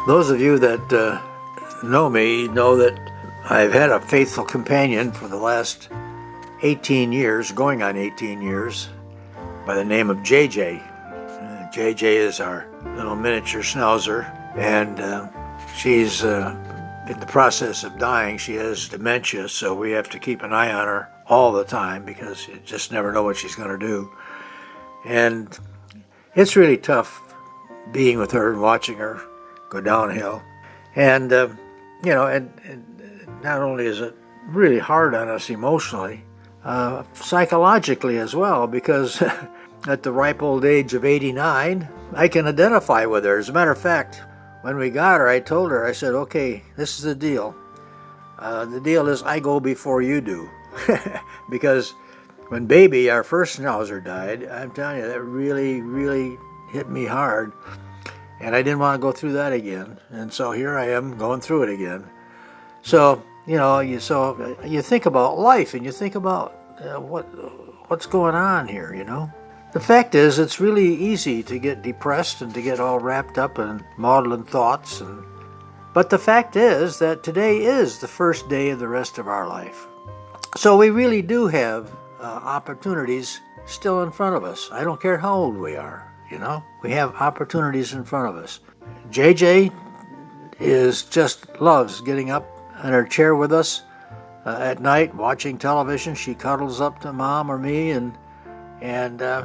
Those of you that know me know that I've had a faithful companion for the last 18 years, going on 18 years, by the name of JJ. JJ is our little miniature schnauzer, and she's in the process of dying. She has dementia, so we have to keep an eye on her all the time because you just never know what she's going to do. And it's really tough being with her and watching her go downhill. And, and not only is it really hard on us emotionally, psychologically as well, because at the ripe old age of 89, I can identify with her. As a matter of fact, when we got her, I told her, I said, okay, this is the deal. The deal is I go before you do. Because when Baby, our first schnauzer, died, I'm telling you, that really, really hit me hard. And I didn't want to go through that again. And so here I am going through it again. So, you think about life and you think about what's going on here, The fact is, it's really easy to get depressed and to get all wrapped up in maudlin thoughts. But the fact is that today is the first day of the rest of our life. So we really do have opportunities still in front of us. I don't care how old we are, We have opportunities in front of us. JJ loves getting up in her chair with us at night, watching television. She cuddles up to Mom or me, and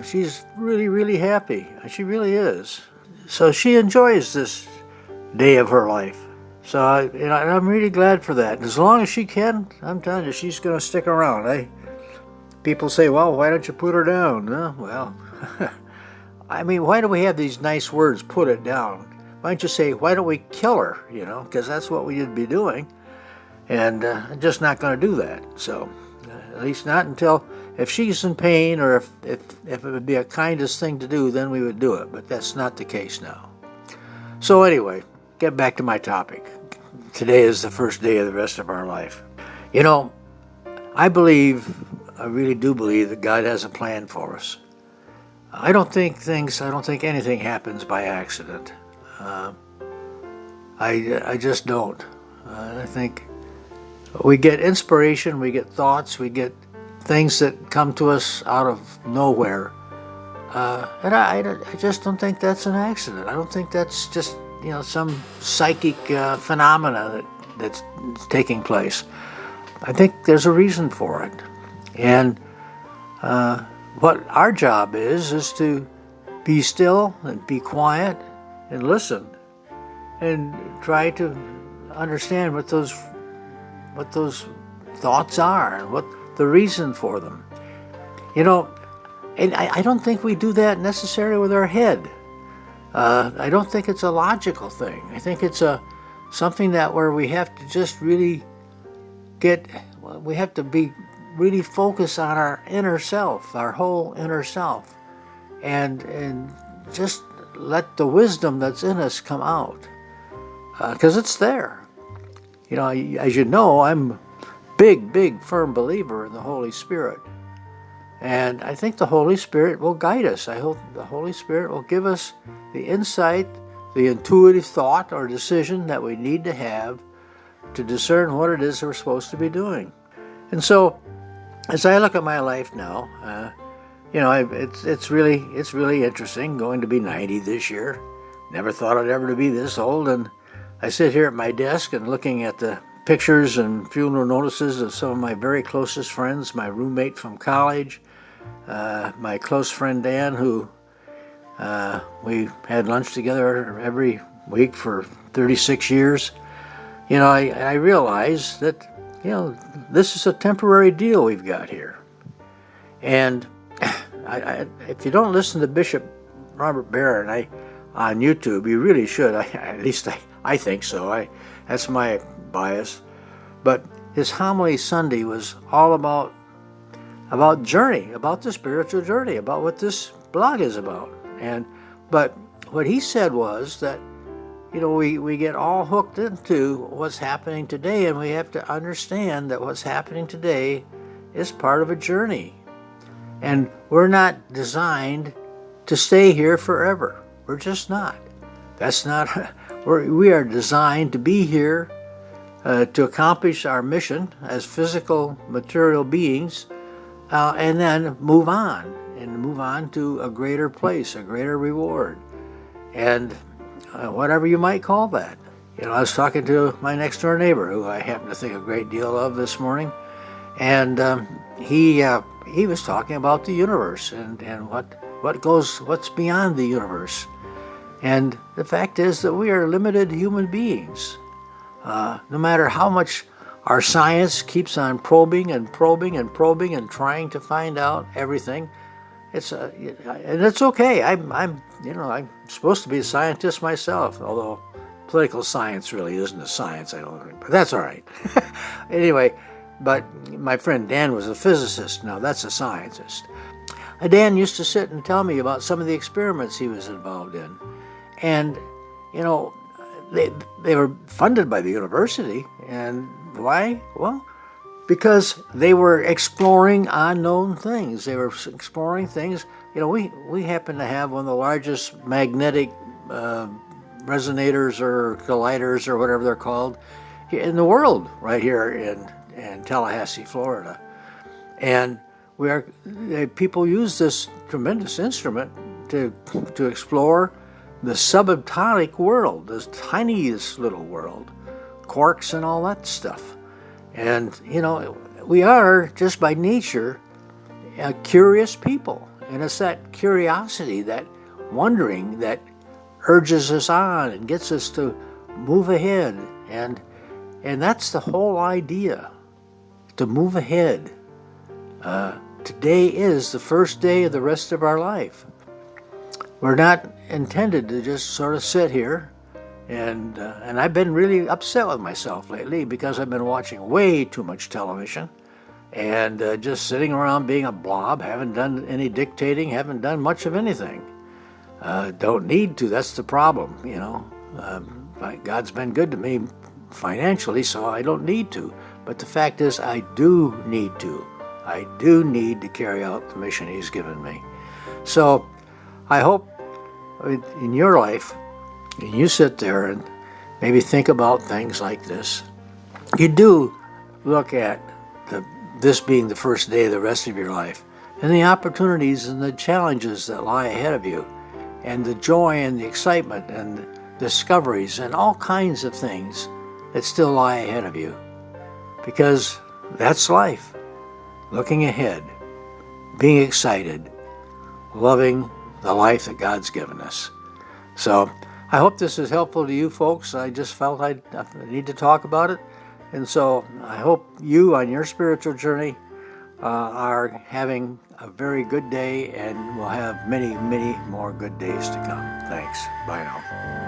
she's really, really happy. She really is. So she enjoys this day of her life. So I'm really glad for that. As long as she can, I'm telling you, she's going to stick around. People say, well, why don't you put her down? Well, I mean, why do we have these nice words, put it down? Why don't you say, why don't we kill her? Because that's what we'd be doing. And I'm just not going to do that. So at least not until, if she's in pain or if it would be a kindest thing to do, then we would do it. But that's not the case now. So anyway, get back to my topic. Today is the first day of the rest of our life. I really do believe that God has a plan for us. I don't think anything happens by accident. I just don't. I think we get inspiration, we get thoughts, we get things that come to us out of nowhere. And I just don't think that's an accident. I don't think that's just, some psychic phenomena that's taking place. I think there's a reason for it. And what our job is to be still and be quiet and listen and try to understand what those thoughts are and what the reason for them. And I don't think we do that necessarily with our head. I don't think it's a logical thing. I think it's something where we have to just really we have to be really focused on our inner self, our whole inner self, and just let the wisdom that's in us come out, because it's there. As you know, I'm a big, firm believer in the Holy Spirit. And I think the Holy Spirit will guide us. I hope the Holy Spirit will give us the insight, the intuitive thought or decision that we need to have to discern what it is we're supposed to be doing. And so, as I look at my life now, it's really interesting, going to be 90 this year. Never thought I'd ever be this old, and I sit here at my desk and looking at the pictures and funeral notices of some of my very closest friends, my roommate from college, my close friend Dan, who we had lunch together every week for 36 years. I realize that, this is a temporary deal we've got here. And if you don't listen to Bishop Robert Barron on YouTube, you really should. At least I think so. That's my bias. But his homily Sunday was all about journey, about the spiritual journey, about what this blog is about. But what he said was that, we get all hooked into what's happening today, and we have to understand that what's happening today is part of a journey. And we're not designed to stay here forever. We're just not. We are designed to be here to accomplish our mission as physical, material beings, and then move on to a greater place, a greater reward, and whatever you might call that. I was talking to my next door neighbor, who I happen to think a great deal of this morning, and he was talking about the universe and what's beyond the universe. And the fact is that we are limited human beings. No matter how much our science keeps on probing and trying to find out everything, and it's okay. I'm supposed to be a scientist myself, although political science really isn't a science, I don't think, but that's all right. Anyway, but my friend Dan was a physicist. Now that's a scientist. Dan used to sit and tell me about some of the experiments he was involved in. And, they were funded by the university. And why? Well, because they were exploring unknown things. They were exploring things. We happen to have one of the largest magnetic resonators or colliders or whatever they're called in the world, right here in Tallahassee, Florida. And people use this tremendous instrument to explore the subatomic world, this tiniest little world, quarks and all that stuff. And, we are, just by nature, curious people. And it's that curiosity, that wondering, that urges us on and gets us to move ahead. And that's the whole idea, to move ahead. Today is the first day of the rest of our life. We're not intended to just sort of sit here, and I've been really upset with myself lately because I've been watching way too much television and just sitting around being a blob, haven't done any dictating, haven't done much of anything. Don't need to, that's the problem, God's been good to me financially, so I don't need to. But the fact is, I do need to. I do need to carry out the mission He's given me. So I hope in your life, and you sit there and maybe think about things like this, you do look at this being the first day of the rest of your life, and the opportunities and the challenges that lie ahead of you, and the joy and the excitement and discoveries and all kinds of things that still lie ahead of you. Because that's life. Looking ahead, being excited, loving the life that God's given us. So I hope this is helpful to you folks. I just felt I need to talk about it. And so I hope you on your spiritual journey are having a very good day, and will have many, many more good days to come. Thanks. Bye now.